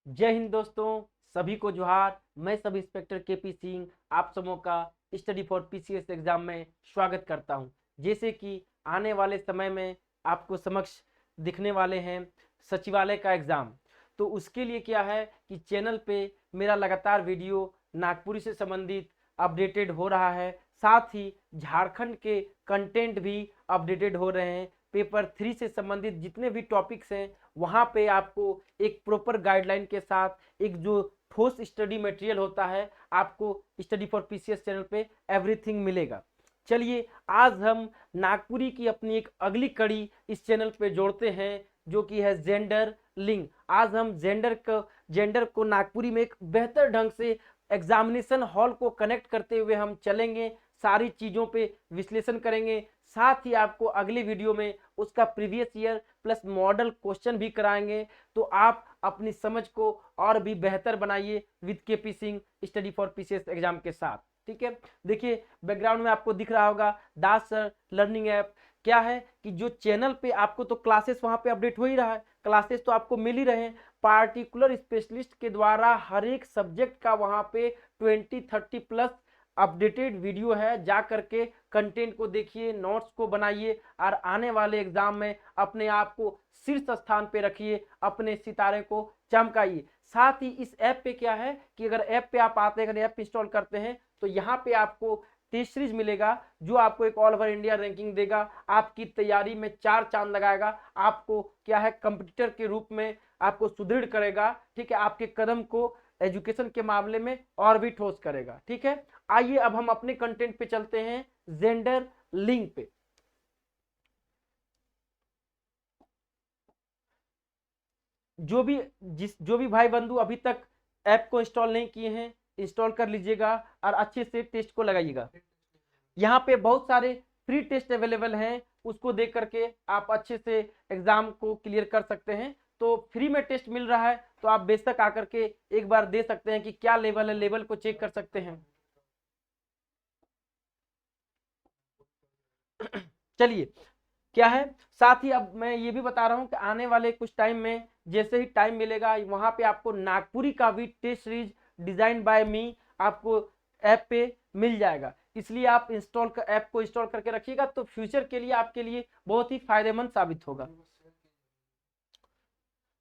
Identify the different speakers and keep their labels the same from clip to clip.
Speaker 1: जय हिंद दोस्तों, सभी को जोहार। मैं सब इंस्पेक्टर केपी सिंह आप सबों का स्टडी फॉर पीसीएस एग्जाम में स्वागत करता हूं। जैसे कि आने वाले समय में आपको समक्ष दिखने वाले हैं सचिवालय का एग्जाम, तो उसके लिए क्या है कि चैनल पे मेरा लगातार वीडियो नागपुरी से संबंधित अपडेटेड हो रहा है। साथ ही झारखंड के कंटेंट भी अपडेटेड हो रहे हैं। पेपर 3 से संबंधित जितने भी टॉपिक्स हैं वहाँ पे आपको एक प्रॉपर गाइडलाइन के साथ एक जो ठोस स्टडी मटेरियल होता है आपको स्टडी फॉर पीसीएस चैनल पे एवरीथिंग मिलेगा। चलिए आज हम नागपुरी की अपनी एक अगली कड़ी इस चैनल पे जोड़ते हैं जो कि है जेंडर लिंग। आज हम जेंडर को नागपुरी में एक बेहतर ढंग से एग्जामिनेशन हॉल को कनेक्ट करते हुए हम चलेंगे, सारी चीज़ों पे विश्लेषण करेंगे। साथ ही आपको अगले वीडियो में उसका previous year plus model question भी कराएंगे, तो आप अपनी समझ को और भी बेहतर बनाइए with KP Singh study for PCS exam के साथ। ठीक है, देखिए बैकग्राउंड में आपको दिख रहा होगा दास सर लर्निंग ऐप। क्या है कि जो चैनल पे आपको तो क्लासेस वहां पे अपडेट हो ही रहा है, क्लासेस तो आपको मिल ही रहे हैं। पार्टिकुलर स्पेशलिस्ट के द्वारा हर एक सब्जेक्ट का वहां पे 20-30 प्लस अपडेटेड वीडियो है। जा करके कंटेंट को देखिए, नोट्स को बनाइए और आने वाले एग्जाम में अपने आप को शीर्ष स्थान पे रखिए, अपने सितारे को चमकाइए। साथ ही इस ऐप पे क्या है कि अगर ऐप पे आप आते हैं, अगर ऐप इंस्टॉल करते हैं तो यहाँ पे आपको टेस्ट सीरीज मिलेगा जो आपको एक ऑल ओवर इंडिया रैंकिंग देगा, आपकी तैयारी में 4 चांद लगाएगा, आपको क्या है कंपटीटर के रूप में आपको सुदृढ़ करेगा। ठीक है, आपके कदम को एजुकेशन के मामले में और भी ठोस करेगा। ठीक है, आइए अब हम अपने कंटेंट पे चलते हैं, जेंडर लिंग पे। जो भी भाई बंधु अभी तक ऐप को इंस्टॉल नहीं किए हैं, इंस्टॉल कर लीजिएगा और अच्छे से टेस्ट को लगाइएगा। यहाँ पे बहुत सारे फ्री टेस्ट अवेलेबल हैं, उसको देख करके आप अच्छे से एग्जाम को क्लियर कर सकते हैं। तो फ्री में टेस्ट मिल रहा है तो आप बेशक आकर के एक बार दे सकते हैं कि क्या लेवल है, लेवल को चेक कर सकते हैं। चलिए, क्या है साथ ही अब मैं ये भी बता रहा हूं कि आने वाले कुछ टाइम में जैसे ही टाइम मिलेगा वहां पे आपको नागपुरी का भी टेस्ट सीरीज डिजाइन बाय मी आपको ऐप पे मिल जाएगा। इसलिए आप ऐप को इंस्टॉल करके रखिएगा तो फ्यूचर के लिए आपके लिए बहुत ही फायदेमंद साबित होगा।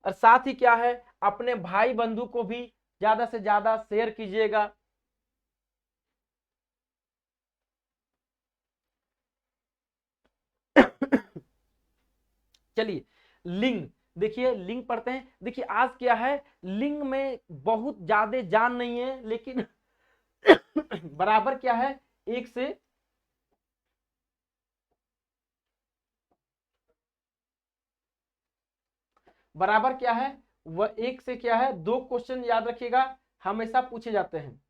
Speaker 1: और साथ ही क्या है अपने भाई बंधु को भी ज्यादा से ज्यादा शेयर कीजिएगा। चलिए, लिंग देखिए, लिंग पढ़ते हैं। देखिए आज क्या है, लिंग में बहुत ज्यादा जान नहीं है, लेकिन बराबर क्या है एक से बराबर क्या है वह एक से क्या है 2 क्वेश्चन याद रखिएगा, हमेशा पूछे जाते हैं।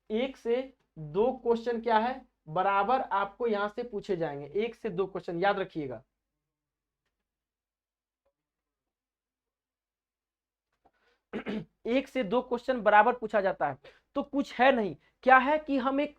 Speaker 1: 1 से 2 क्वेश्चन क्या है बराबर आपको यहां से पूछे जाएंगे। 1 से 2 क्वेश्चन याद रखिएगा। एक से 2 क्वेश्चन बराबर पूछा जाता है। तो कुछ है नहीं, क्या है कि हम एक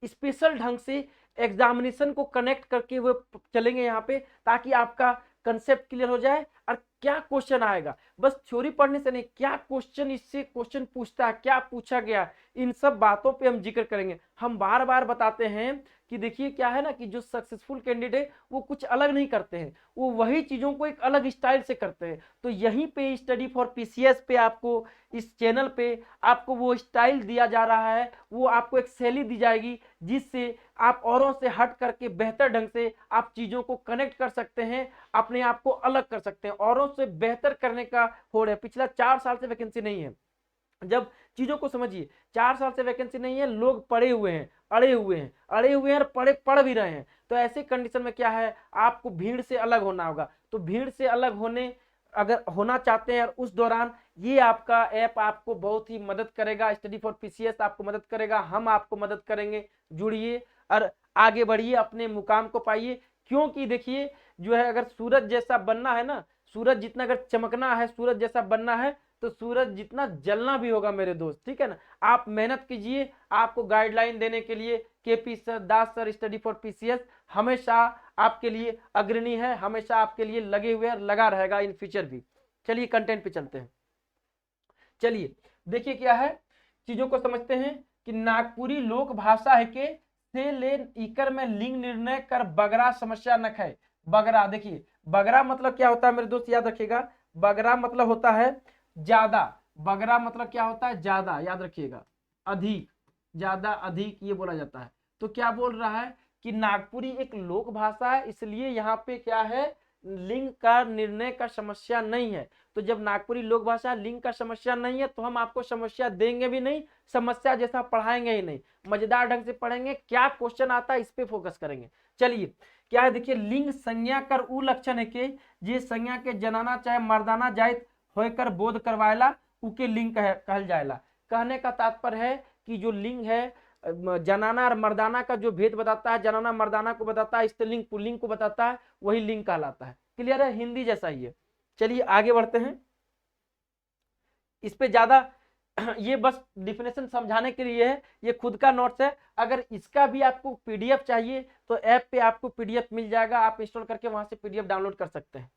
Speaker 1: स्पेशल ढंग से एग्जामिनेशन को कनेक्ट करके हुए चलेंगे यहाँ पे, ताकि आपका कंसेप्ट क्लियर हो जाए और क्या क्वेश्चन आएगा। बस थ्योरी पढ़ने से नहीं, क्या क्वेश्चन इससे क्वेश्चन पूछता है, क्या पूछा गया, इन सब बातों पे हम जिक्र करेंगे। हम बार बार बताते हैं कि देखिए क्या है ना कि जो सक्सेसफुल कैंडिडेट वो कुछ अलग नहीं करते हैं, वो वही चीजों को एक अलग स्टाइल से करते हैं। तो यहीं पे स्टडी फॉर पीसीएस पे आपको इस चैनल पे आपको वो स्टाइल दिया जा रहा है, वो आपको एक शैली दी जाएगी जिससे आप औरों से हट करके बेहतर ढंग से आप चीजों को कनेक्ट कर सकते हैं, अपने आप को अलग कर सकते हैं। औरों से बेहतर करने का हो रहा है। पिछला 4 साल से वैकेंसी नहीं है, जब चीजों को समझिए 4 साल से वैकेंसी नहीं है, लोग पड़े हुए हैं, अड़े हुए हैं और पढ़ भी रहे हैं। तो ऐसे कंडीशन में क्या है आपको भीड़ से अलग होना होगा। तो भीड़ से अलग होने अगर होना चाहते हैं और उस दौरान ये आपका ऐप आपको बहुत ही मदद करेगा। स्टडी फॉर पीसीएस आपको मदद करेगा, हम आपको मदद करेंगे। जुड़िए और आगे बढ़िए, अपने मुकाम को पाइए। क्योंकि देखिए जो है, अगर सूरज जैसा बनना है ना, सूरज जितना अगर चमकना है, सूरज जैसा बनना है तो सूरज जितना जलना भी होगा मेरे दोस्त। ठीक है ना, आप मेहनत कीजिए। आपको गाइडलाइन देने के लिए KP sir, Das sir study for PCS हमेशा आपके लिए अग्रणी है, हमेशा आपके लिए लगे हुए हैं, लगा रहेगा इन फ्यूचर भी। चलिए कंटेंट पे चलते हैं। चलिए देखिए क्या है, चीजों को समझते हैं कि नागपुरी लोक भाषा है के से ले इकर में लिंग निर्णय कर बगरा समस्या न है। बगरा, देखिए बगरा मतलब क्या होता है मेरे दोस्त, याद रखिएगा। बगरा मतलब होता है ज्यादा, बगरा मतलब क्या होता है, ज्यादा, याद रखिएगा, अधिक, ज्यादा, अधिक, ये बोला जाता है। तो क्या बोल रहा है कि नागपुरी एक लोक भाषा है, इसलिए यहाँ पे क्या है, लिंग का निर्णय का समस्या नहीं है। तो जब नागपुरी लोक भाषा लिंग का समस्या नहीं है तो हम आपको समस्या देंगे भी नहीं, समस्या जैसा पढ़ाएंगे ही नहीं, मजेदार ढंग से पढ़ेंगे, क्या क्वेश्चन आता है इस पे फोकस करेंगे। चलिए क्या है, देखिए लिंग संज्ञा कर उ लक्षण है के जे संज्ञा के जनाना चाहे मर्दाना जायत होकर बोध करवाएला उके लिंग कहल जाएला। कहने का तात्पर्य है कि जो लिंग है, जनाना और मर्दाना का जो भेद बताता है, जनाना मर्दाना को बताता है, स्त्रीलिंग पुल्लिंग को बताता है, वही लिंग कहलाता है। क्लियर है, हिंदी जैसा ही है। चलिए आगे बढ़ते हैं, इस पे ज्यादा ये बस डिफिनेशन समझाने के लिए है, ये खुद का नोट्स है। अगर इसका भी आपको पीडीएफ चाहिए तो ऐप पे आपको पीडीएफ मिल जाएगा, आप इंस्टॉल करके वहां से पीडीएफ डाउनलोड कर सकते हैं।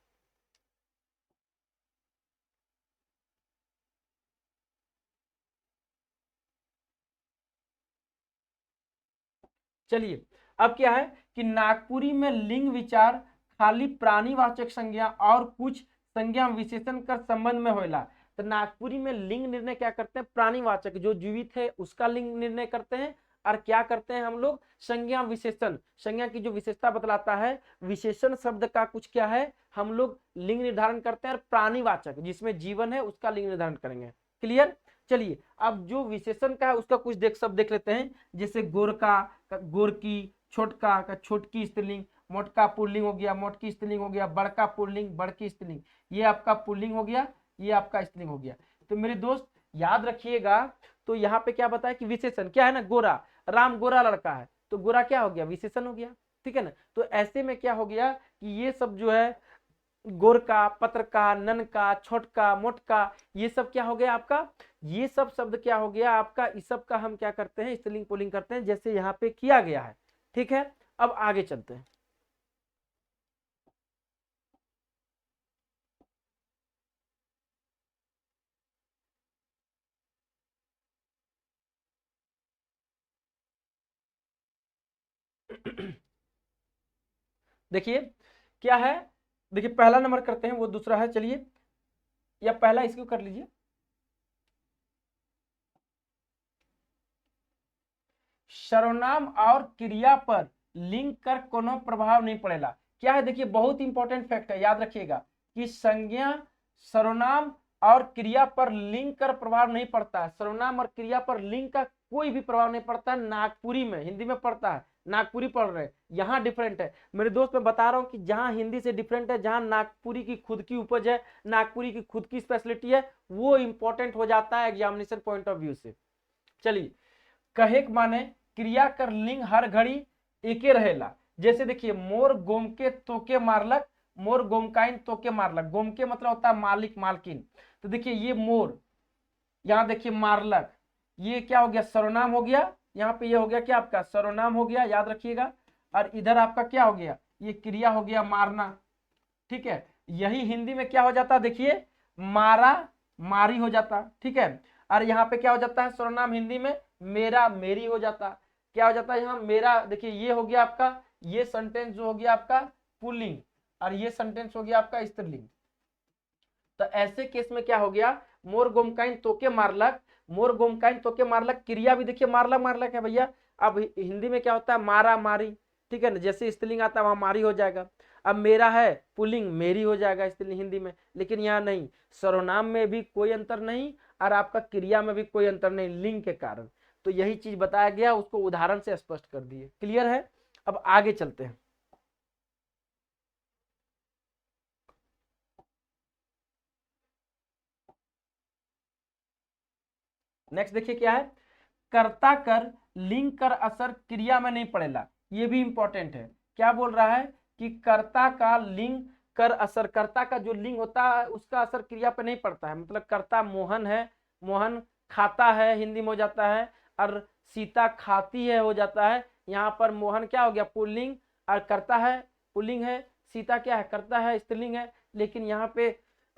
Speaker 1: चलिए अब क्या है कि नागपुरी में लिंग विचार खाली प्राणीवाचक संज्ञा और कुछ संज्ञा विशेषण कर संबंध में होला। तो नागपुरी में लिंग निर्णय क्या करते हैं, प्राणीवाचक जो जीवित है उसका लिंग निर्णय करते हैं, और क्या करते हैं हम लोग, संज्ञा विशेषण, संज्ञा की जो विशेषता बतलाता है, विशेषण शब्द का कुछ क्या है, हम लोग लिंग निर्धारण करते हैं, और प्राणीवाचक जिसमें जीवन है उसका लिंग निर्धारण करेंगे। क्लियर। चलिए अब जो विशेषण का है उसका कुछ शब्द देख लेते हैं, जैसे गोरका का गोरकी, छोटका का छोटकी स्त्रीलिंग, मोटका पुल्लिंग हो गया, मोटकी स्त्रीलिंग हो गया, बड़का पुल्लिंग, बड़की स्त्रीलिंग, ये आपका पुल्लिंग हो गया, ये आपका स्त्रीलिंग हो गया। तो मेरे दोस्त याद रखिएगा, तो यहाँ पे क्या बताया कि विशेषण क्या है ना, गोरा, राम गोरा लड़का है, तो गोरा क्या हो गया, विशेषण हो गया। ठीक है ना, तो ऐसे में क्या हो गया कि ये सब जो है गोरका, पत्रका, ननका, छोटका, मोटका, ये सब क्या हो गया आपका, ये सब शब्द क्या हो गया आपका, इस सब का हम क्या करते हैं, स्त्रीलिंग पुल्लिंग करते हैं, जैसे यहाँ पे किया गया है। ठीक है, अब आगे चलते हैं। देखिए क्या है, देखिए पहला नंबर करते हैं, वो दूसरा है, चलिए या पहला इसको कर लीजिए। सर्वनाम और क्रिया पर लिंक कर कोनो प्रभाव नहीं पड़ेगा। क्या है, देखिए बहुत इंपॉर्टेंट फैक्ट है, याद रखिएगा कि संज्ञा, सर्वनाम और क्रिया पर लिंक कर प्रभाव नहीं पड़ता है। सर्वनाम और क्रिया पर लिंक का कोई भी प्रभाव नहीं पड़ता है, नागपुरी में, हिंदी में पड़ता है, नागपुरी पढ़ रहे हैं, यहाँ डिफरेंट है मेरे दोस्त। मैं बता रहा हूँ कि जहाँ हिंदी से डिफरेंट है, जहाँ नागपुरी की खुद की उपज है, नागपुरी की खुद की स्पेशलिटी है, वो इंपॉर्टेंट हो जाता है एग्जामिनेशन पॉइंट ऑफ व्यू से। चलिए कहे माने क्रिया कर लिंग हर घड़ी एके रहेला। जैसे देखिए मोर गोमके तोके मारलक, मोर गोमकाइन तोके मारलक, गोमके मतलब होता है मालिक, मालकिन। तो देखिए ये मोर, यहाँ देखिए मारलक, ये क्या हो गया, सर्वनाम हो गया, यहाँ पे ये हो गया क्या आपका, सर्वनाम हो गया, याद रखिएगा। और इधर आपका क्या हो गया, ये क्रिया हो गया मारना। ठीक है, यही हिंदी में क्या हो जाता, देखिए मारा, मारी हो जाता। ठीक है, और यहाँ पे क्या हो जाता है, सर्वनाम हिंदी में मेरा, मेरी हो जाता। क्या हो जाता है यहाँ, मेरा, देखिए ये हो गया आपका, ये सेंटेंस जो हो गया आपका पुल्लिंग, और ये सेंटेंस हो गया आपका स्त्रीलिंग। तो ऐसे केस में क्या हो गया, मोर गोमकाइन तोके मारलक, मोर गोमकाइन तोके मारलक, क्रिया भी देखिए मारलक, मारलक है भैया। अब हिंदी में क्या होता है, मारा, मारी। ठीक है ना, जैसे स्त्रीलिंग आता है वहां मारी हो जाएगा। अब मेरा है पुल्लिंग, मेरी हो जाएगा स्त्रीलिंग हिंदी में, लेकिन यहाँ नहीं, सर्वनाम में भी कोई अंतर नहीं और आपका क्रिया में भी कोई अंतर नहीं, लिंग के कारण। तो यही चीज बताया गया, उसको उदाहरण से स्पष्ट कर दिए। क्लियर है, अब आगे चलते हैं। नेक्स्ट देखिए क्या है, कर्ता कर लिंग कर असर क्रिया में नहीं पड़ेगा। ये भी इंपॉर्टेंट है, क्या बोल रहा है कि कर्ता का लिंग कर असर, कर्ता का जो लिंग होता है उसका असर क्रिया पे नहीं पड़ता है। मतलब कर्ता मोहन है, मोहन खाता है हिंदी में हो जाता है, और सीता खाती है हो जाता है, यहाँ पर मोहन क्या हो गया पुल्लिंग और करता है पुल्लिंग है, सीता क्या है करता है स्त्रीलिंग है, लेकिन यहाँ पे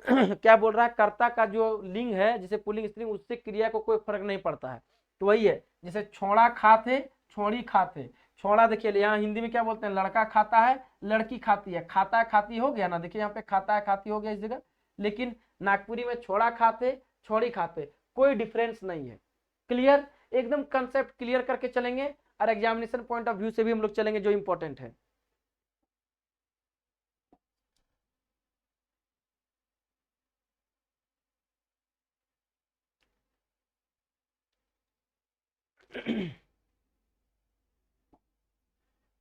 Speaker 1: क्या बोल रहा है कर्ता का जो लिंग है जैसे पुल्लिंग स्त्रीलिंग उससे क्रिया को कोई फर्क नहीं पड़ता है। तो वही है जैसे छोड़ा खाते छोड़ी खाते, छोड़ा देखिए यहाँ हिंदी में क्या बोलते हैं लड़का खाता है लड़की खाती है, खाता खाती हो गया ना, देखिए यहाँ पे खाता है खाती हो गया इस जगह, लेकिन नागपुरी में छोड़ा खाते छोड़ी खाते कोई डिफरेंस नहीं है। क्लियर, एकदम कंसेप्ट क्लियर करके चलेंगे और एग्जामिनेशन पॉइंट ऑफ व्यू से भी हम लोग चलेंगे जो इंपॉर्टेंट है।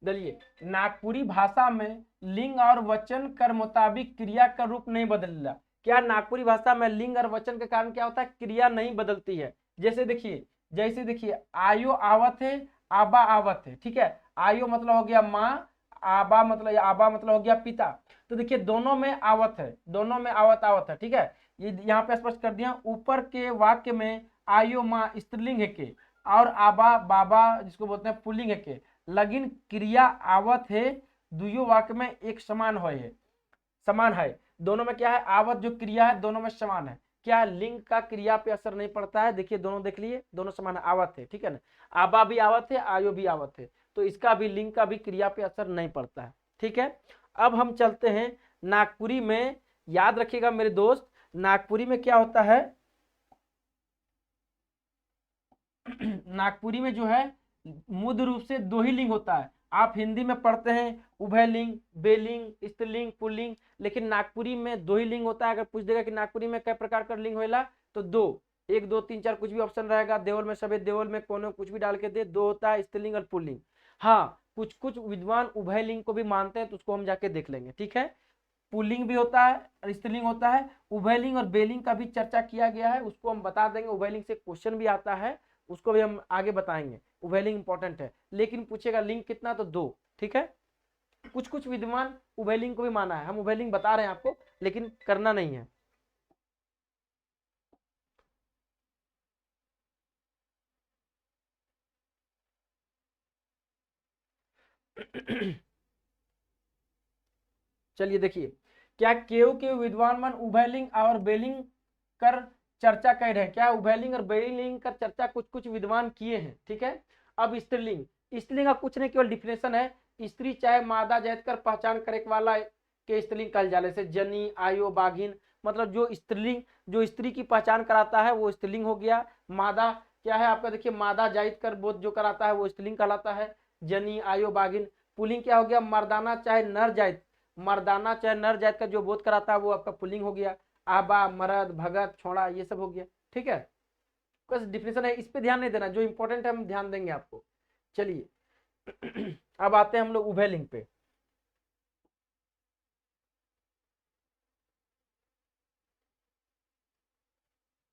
Speaker 1: चलिए, नागपुरी भाषा में लिंग और वचन कर मुताबिक क्रिया का रूप नहीं बदलता। क्या नागपुरी भाषा में लिंग और वचन के कारण क्या होता है क्रिया नहीं बदलती है। जैसे देखिए आयो आवत है आबा आवत है, ठीक है, आयो मतलब हो गया माँ, आबा मतलब हो गया पिता। तो देखिए दोनों में आवत है, दोनों में आवत आवत है, ठीक है, ये यहाँ पे स्पष्ट कर दिया। ऊपर के वाक्य में आयो माँ स्त्रीलिंग है के और आबा बाबा जिसको बोलते हैं पुल्लिंग है के, लेकिन क्रिया आवत है दुयो वाक्य में एक समान है, दोनों में क्या है आवत जो क्रिया है दोनों में समान है। क्या लिंग का क्रिया पे असर नहीं पड़ता है, देखिए दोनों देख लिए दोनों समान है, आवत है, ठीक है ना, आबा भी आवत है आयो भी आवत है, तो इसका भी लिंग का भी क्रिया पे असर नहीं पड़ता है। ठीक है, अब हम चलते हैं नागपुरी में। याद रखिएगा मेरे दोस्त, नागपुरी में क्या होता है नागपुरी में जो है मूल रूप से दो ही लिंग होता है। आप हिंदी में पढ़ते हैं उभय लिंग बेलिंग स्त्रीलिंग पुल्लिंग, लेकिन नागपुरी में दो ही लिंग होता है। अगर पूछ देगा कि नागपुरी में कई प्रकार का लिंग होएला तो दो, एक दो तीन चार कुछ भी ऑप्शन रहेगा, देवल में सफेद देवल में कोनो कुछ भी डाल के दे, दो होता है स्त्रीलिंग और पुल्लिंग। हाँ कुछ कुछ विद्वान उभय लिंग को भी मानते हैं तो उसको हम जाके देख लेंगे। ठीक है, पुल्लिंग भी होता है और स्त्रीलिंग होता है, उभयलिंग और बेलिंग का भी चर्चा किया गया है, उसको हम बता देंगे। उभयलिंग से क्वेश्चन भी आता है, उसको भी हम आगे बताएंगे। उभयलिंग इंपॉर्टेंट है, लेकिन पूछेगा लिंग कितना तो दो। ठीक है, कुछ कुछ विद्वान उभयलिंग को भी माना है, हम उभयलिंग बता रहे हैं आपको, लेकिन करना नहीं है। चलिए देखिए, क्या केव विद्वान मन उभयलिंग और बेलिंग कर चर्चा कर रहे हैं, क्या उभयलिंग और बेलिंग कर चर्चा कुछ कुछ विद्वान किए हैं। ठीक है, अब स्त्रीलिंग, स्त्रीलिंग का कुछ नहीं केवल डिफिनेशन है, स्त्री चाहे मादा जात कर पहचान करे वाला के स्त्रीलिंग कल जाले से जनी आयो बाघिन, मतलब जो स्त्रीलिंग जो स्त्री की पहचान कराता है वो स्त्रीलिंग हो गया। मादा क्या है आपका, देखिए मादा जाइत कर बोध जो कराता है वो स्त्रीलिंग कहलाता है। जनी आयो बाघिन, पुल्लिंग क्या हो गया मर्दाना चाहे नर जाइत, मर्दाना चाहे नर जात का जो बोध कराता है वो आपका पुल्लिंग हो गया। आबा मरद भगत छोड़ा ये सब हो गया। ठीक है, बस डिफिनेशन है, इस पे ध्यान नहीं देना, जो इंपॉर्टेंट है हम ध्यान देंगे आपको। चलिए अब आते हैं हम लोग उभय लिंग पे।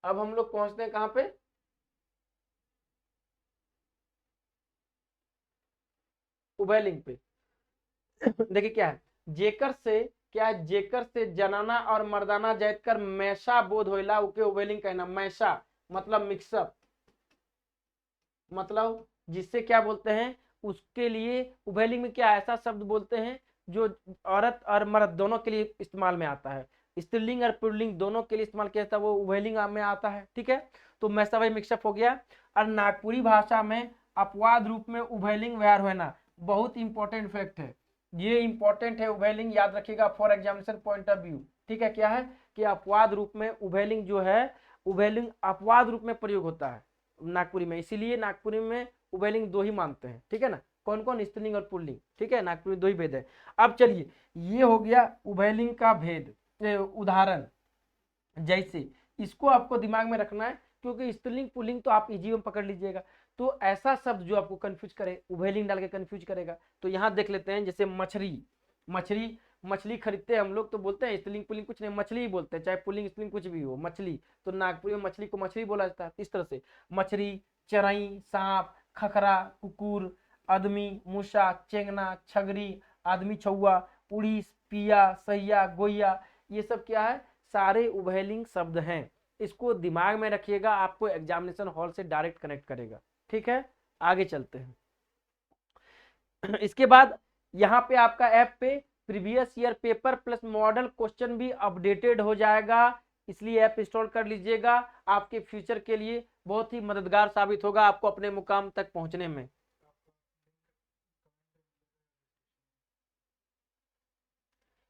Speaker 1: अब हम लोग पहुंचते हैं कहां पे, उभय लिंग पे। देखिए क्या है, जेकर से क्या है, जेकर से जनाना और मर्दाना जात कर मैशा बोध होइला उके उभयलिंग कहना। मैशा मतलब मिक्सअप, मतलब जिससे क्या बोलते हैं उसके लिए उभयलिंग में क्या ऐसा शब्द बोलते हैं जो औरत और मर्द दोनों के लिए इस्तेमाल में आता है, स्त्रीलिंग और पुल्लिंग दोनों के लिए इस्तेमाल किया जाता है, वो उभयलिंग में आता है। ठीक है, तो मैसा वही मिक्सअप हो गया। और नागपुरी भाषा में अपवाद रूप में उभयलिंग व्यवहार होना बहुत इंपॉर्टेंट फैक्ट है, ये इंपॉर्टेंट है उभयलिंग, याद रखिएगा for examination point of view. ठीक है, क्या है कि अपवाद रूप में उभयलिंग जो है, उभयलिंग अपवाद रूप में प्रयोग होता है नागपुरी में, इसीलिए नागपुरी में उभयलिंग दो ही मानते हैं। ठीक है ना, कौन कौन स्त्रीलिंग और पुल्लिंग। ठीक है, नागपुरी दो ही भेद है। अब चलिए ये हो गया उभयलिंग का भेद उदाहरण। जैसे इसको आपको दिमाग में रखना है क्योंकि स्त्रीलिंग पुल्लिंग तो आप इजी में पकड़ लीजिएगा, तो ऐसा शब्द जो आपको कंफ्यूज करे उभयलिंग डाल के कंफ्यूज करेगा, तो यहाँ देख लेते हैं। जैसे मछली, मछली मछली खरीदते हैं हम लोग तो बोलते हैं स्त्रीलिंग पुल्लिंग कुछ नहीं, मछली ही बोलते हैं, चाहे पुल्लिंग स्त्रीलिंग कुछ भी हो, मछली। तो नागपुरी में मछली को मछली बोला जाता है इस तरह से। मछली, चरई, सांप, खखरा, कुकुर, आदमी, मूसा, चेंगना, छगरी, आदमी छुआ, उड़ीस, पिया, सहिया, गोइया, ये सब क्या है सारे उभयलिंग शब्द हैं। इसको दिमाग में रखिएगा, आपको एग्जामिनेशन हॉल से डायरेक्ट कनेक्ट करेगा। ठीक है, आगे चलते हैं। इसके बाद यहाँ पे आपका ऐप पे previous year paper plus model question भी अपडेटेड हो जाएगा, इसलिए ऐप इंस्टॉल कर लीजिएगा। आपके फ्यूचर के लिए बहुत ही मददगार साबित होगा आपको अपने मुकाम तक पहुंचने में।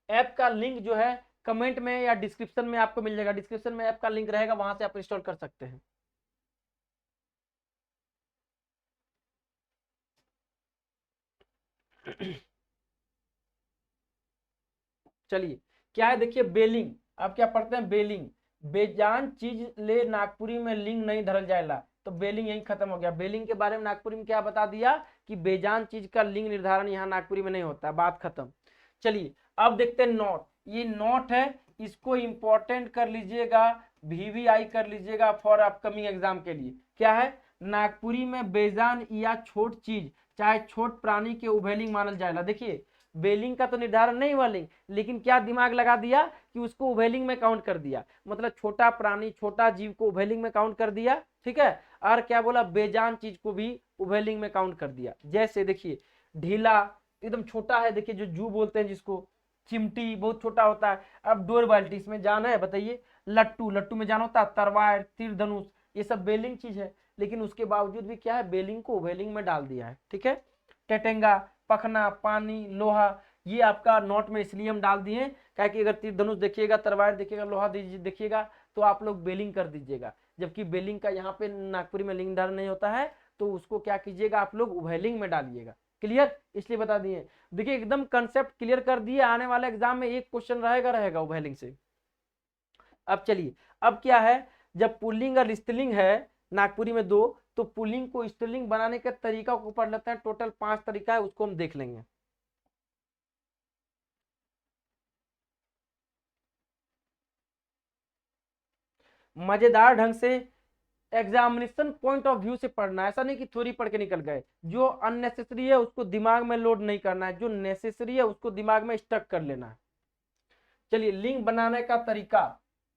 Speaker 1: ऐप का लिंक जो है कमेंट में या डिस्क्रिप्शन में आपको मिल जाएगा, डिस्क्रिप्शन में ऐप का लिंक रहेगा, वहां से आप इंस्टॉल कर सकते हैं। चलिए क्या है देखिए, बेलिंग। आप क्या पढ़ते हैं, बेलिंग। बेजान चीज ले नागपुरी में लिंग नहीं धरल जाएला, तो बेलिंग यही खत्म हो गया। बेलिंग के बारे में नागपुरी में क्या बता दिया कि बेजान चीज का लिंग निर्धारण यहाँ नागपुरी में नहीं होता, बात खत्म। चलिए अब देखते हैं नोट। ये नोट है, इसको इंपॉर्टेंट कर लीजिएगा, वीवीआई कर लीजिएगा फॉर अपकमिंग एग्जाम के लिए। क्या है, नागपुरी में बेजान या छोट चीज चाहे छोट प्राणी के उभयलिंग मानल जाएगा। देखिए बेलिंग का तो निर्धारण नहीं हुआ लिंग, लेकिन क्या दिमाग लगा दिया कि उसको उभयलिंग में काउंट कर दिया, मतलब छोटा प्राणी छोटा जीव को उभयलिंग में काउंट कर दिया, ठीक है। और क्या बोला, बेजान चीज को भी उभयलिंग में काउंट कर दिया। जैसे देखिए ढीला एकदम छोटा है, देखिए जो जू बोलते हैं जिसको, चिमटी बहुत छोटा होता है। अब डोर बाल्टी, इसमें जान है बताइए। लट्टू, लट्टू में जान होता है, तलवार तीर धनुष, ये सब बेलिंग चीज है, लेकिन उसके बावजूद भी क्या है, बेलिंग को उभयलिंग में डाल दिया है, ठीक है। टेटेंगा, पखना, पानी, लोहा, ये आपका नोट में इसलिए हम डाल दिए क्या कि अगर तीर धनुष देखिएगा, तलवार देखिएगा, लोहा देखिएगा तो आप लोग बेलिंग कर दीजिएगा, जबकि बेलिंग का यहाँ पे नागपुरी में लिंग धारण नहीं होता है, तो उसको क्या कीजिएगा आप लोग उभयलिंग में डालिएगा। क्लियर, इसलिए बता दिए। देखिए एकदम कंसेप्ट क्लियर कर दिए, आने वाले एग्जाम में एक क्वेश्चन रहेगा उभयलिंग से। अब चलिए, अब क्या है, जब पुल्लिंग और स्त्रीलिंग है नागपुरी में दो, तो पुल्लिंग को स्त्रीलिंग बनाने के तरीका को पढ़ लेते हैं। टोटल 5 तरीका है, उसको हम देख लेंगे। मजेदार ढंग से एग्जामिनेशन पॉइंट ऑफ व्यू से पढ़ना है, ऐसा नहीं कि थ्योरी पढ़ के निकल गए। जो अननेसेसरी है उसको दिमाग में लोड नहीं करना है, जो नेसेसरी है उसको दिमाग में स्टक कर लेना है। चलिए लिंग बनाने का तरीका,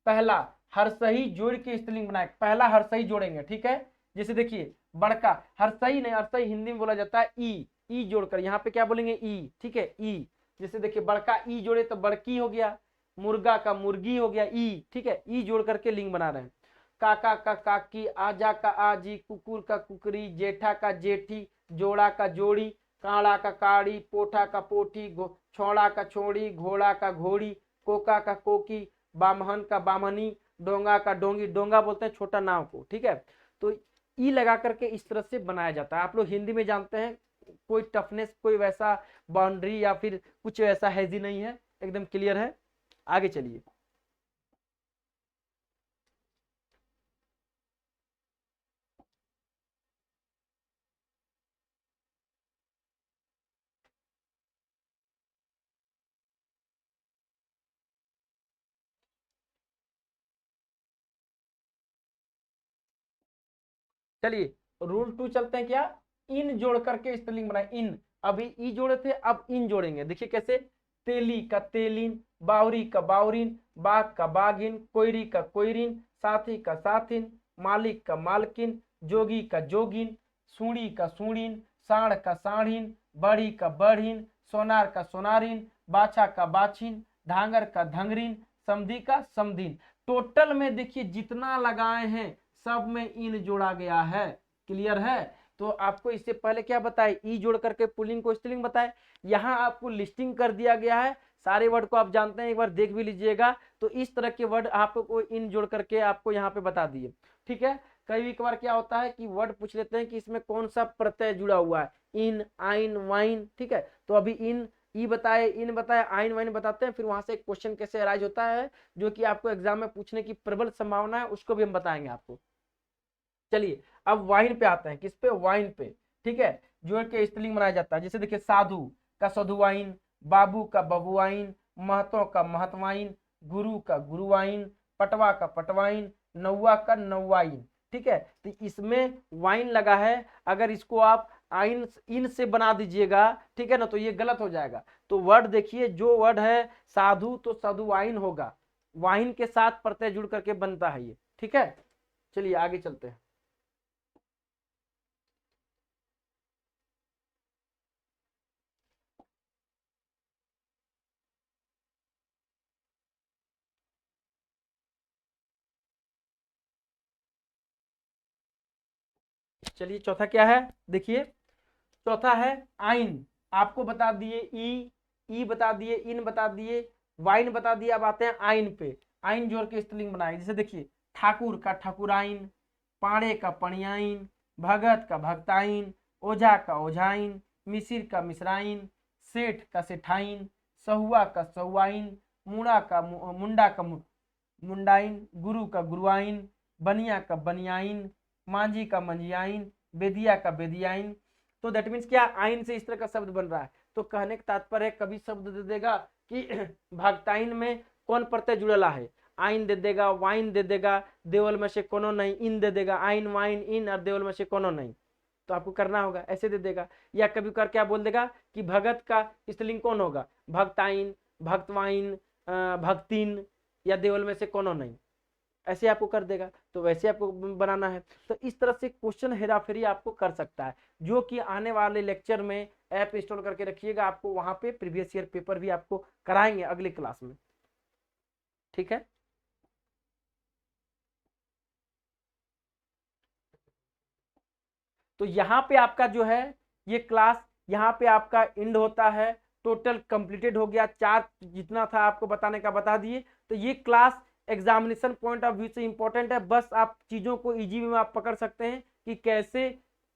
Speaker 1: पहला हरसही जोड़ के स्त्रीलिंग बनाए। पहला हरसही जोड़ेंगे, ठीक है। जैसे देखिए बड़का, हरसही नहीं, हरसही हिंदी में बोला जाता है ई जोड़कर, यहाँ पे क्या बोलेंगे ई, ठीक है ई। जैसे देखिए बड़का ई जोड़े तो बड़की हो गया, मुर्गा का मुर्गी हो गया ई, ठीक है। ई जोड़ करके लिंग बना रहे हैं। काका का काकी, आजा का आजी, कुकुर का कुकरी, जेठा का जेठी, जोड़ा का जोड़ी, काड़ा का काड़ी, पोठा का पोठी, छोड़ा का छोड़ी, घोड़ा का घोड़ी, कोका का कोकी, बामहन का बामहनी, डोंगा का डोंगी, डोंगा बोलते हैं छोटा नाव को, ठीक है। तो ई लगा करके इस तरह से बनाया जाता है। आप लोग हिंदी में जानते हैं, कोई टफनेस, कोई वैसा बाउंड्री या फिर कुछ वैसा हैजी नहीं है, एकदम क्लियर है। आगे चलिए, चलिए रूल 2 चलते हैं। क्या, इन जोड़ करके स्त्रीलिंग बनाए, इन। अभी ई जोड़े थे, अब इन जोड़ेंगे। देखिए कैसे, तेली का तेलिन, बावरी का बावरिन, बाघ का बाघिन, कोयरी का कोयरिन, साथी का साथिन, मालिक का मालकिन, जोगी का जोगिन, सूड़ी का सूड़िन, साढ़ का साढ़िन, बड़ी का बढ़िन, सोनार का सोनारिन, बाछा का बाछिन, ढांगर का धंगरिन, समधी का समधिन। टोटल में देखिए जितना लगाए हैं सब में इन जोड़ा गया है। क्लियर है, तो आपको इससे पहले क्या बताए, ई जोड़ करके पुलिंग को स्त्रीलिंग बताए। यहाँ आपको लिस्टिंग कर दिया गया है, सारे वर्ड को आप जानते हैं, एक बार देख भी लीजिएगा। तो इस तरह के वर्ड आपको इन जोड़ करके आपको यहाँ पे बता दिए, ठीक है। कई बार क्या होता है कि वर्ड पूछ लेते हैं कि इसमें कौन सा प्रत्यय जुड़ा हुआ है, इन, आइन, वाइन, ठीक है। तो अभी इन ई बताए, इन बताए, आइन वाइन बताते हैं, फिर वहां से एक क्वेश्चन कैसे अराइज होता है जो कि आपको एग्जाम में पूछने की प्रबल संभावना है, उसको भी हम बताएंगे आपको। चलिए अब वाइन पे आते हैं, किस पे, वाइन पे, ठीक है। जोड़ के स्त्रीलिंग बनाया जाता है। जैसे देखिए साधु का साधुवाइन, बाबू का बबुआइन, महतो का महतवाइन, गुरु का गुरुवाइन, पटवा का पटवाइन, नौवा का नौवाइन, ठीक है। तो इसमें वाइन लगा है, अगर इसको आप आइन इन से बना दीजिएगा, ठीक है ना, तो ये गलत हो जाएगा। तो वर्ड देखिए, जो वर्ड है साधु तो साधुवाइन होगा, वाइन के साथ प्रत्यय जुड़ करके बनता है ये, ठीक है। चलिए आगे चलते हैं। चलिए चौथा क्या है, देखिए चौथा है आइन। आपको बता दिए ई बता दिए, इन बता दिए, वाइन बता दिए। अब आते हैं आइन पे। आइन जोड़ के स्त्रीलिंग बनाए, जैसे देखिए ठाकुर का ठाकुराइन, पाड़े का पणियाइन, भगत का भक्ताइन, ओझा का ओझाइन, मिसिर का मिसराइन, सेठ का सेठाइन, सहुआ का सहुआइन, मुंडा का मुंडाइन, गुरु का गुरुआइन, बनिया का बनियाइन, मांझी का मंझियाइन, बेदिया का बेदियाइन। तो दैट मीन्स क्या, आइन से इस तरह का शब्द बन रहा है। तो कहने का तात्पर्य है, कभी शब्द दे देगा कि भक्ताइन में कौन प्रत्यय जुड़ेला है, आइन दे देगा, वाइन दे देगा, देवल में से कोनो नहीं, इन दे देगा, आइन वाइन इन, और देवल में से कोनो नहीं। तो आपको करना होगा, ऐसे दे देगा। या कभी कर क्या बोल देगा कि भगत का स्त्रीलिंग कौन होगा, भक्ताइन, भक्तवाइन, भक्तिन, या देवल में से कोनो नहीं, ऐसे आपको कर देगा। तो वैसे आपको बनाना है। तो इस तरह से क्वेश्चन हेराफेरी आपको कर सकता है, जो कि आने वाले लेक्चर में ऐप इंस्टॉल करके रखिएगा, आपको वहां पे प्रीवियस ईयर पेपर भी आपको कराएंगे अगले क्लास में, ठीक है। तो यहाँ पे आपका जो है ये क्लास यहाँ पे आपका एंड होता है। टोटल कंप्लीटेड हो गया, 4 जितना था आपको बताने का बता दिए। तो ये class examination point of view से इंपॉर्टेंट है। बस आप चीजों को इजी में आप पकड़ सकते हैं कि कैसे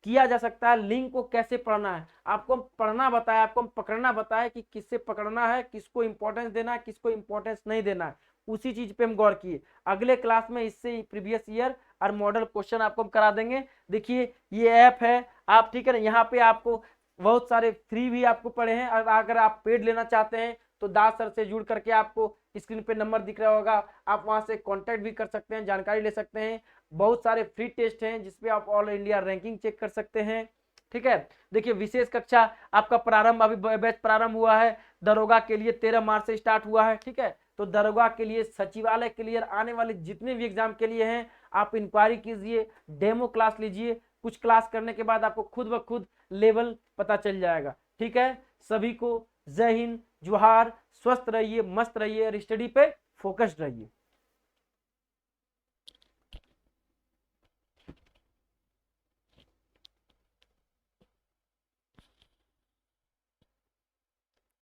Speaker 1: किया जा सकता है, लिंक को कैसे पढ़ना है। आपको पढ़ना बताया, आपको पकड़ना बताया कि किससे पकड़ना है, किसको इंपॉर्टेंस देना है, किसको इंपॉर्टेंस नहीं देना है, उसी चीज पे हम गौर किए। अगले क्लास में इससे प्रीवियस ईयर और मॉडल क्वेश्चन आपको हम करा देंगे। देखिए ये ऐप है आप, ठीक है ना, यहाँ पे आपको बहुत सारे फ्री भी आपको पड़े हैं, और अगर आप पेड लेना चाहते हैं तो दास सर से जुड़ करके आपको स्क्रीन पे नंबर दिख रहा होगा, आप वहां से कांटेक्ट भी कर सकते हैं, जानकारी ले सकते हैं। बहुत सारे फ्री टेस्ट हैं जिसपे आप ऑल इंडिया रैंकिंग चेक कर सकते हैं, ठीक है। देखिए विशेष कक्षा आपका प्रारंभ, अभी बैच प्रारंभ हुआ है, दरोगा के लिए 13 मार्च से स्टार्ट हुआ है, ठीक है। तो दरोगा के लिए, सचिवालय के लिए, आने वाले जितने भी एग्जाम के लिए हैं, आप इंक्वायरी कीजिए, डेमो क्लास लीजिए। कुछ क्लास करने के बाद आपको खुद ब खुद लेवल पता चल जाएगा, ठीक है। सभी को जय हिंद, जोहार, स्वस्थ रहिए, मस्त रहिए और स्टडी पे फोकस्ड रहिए।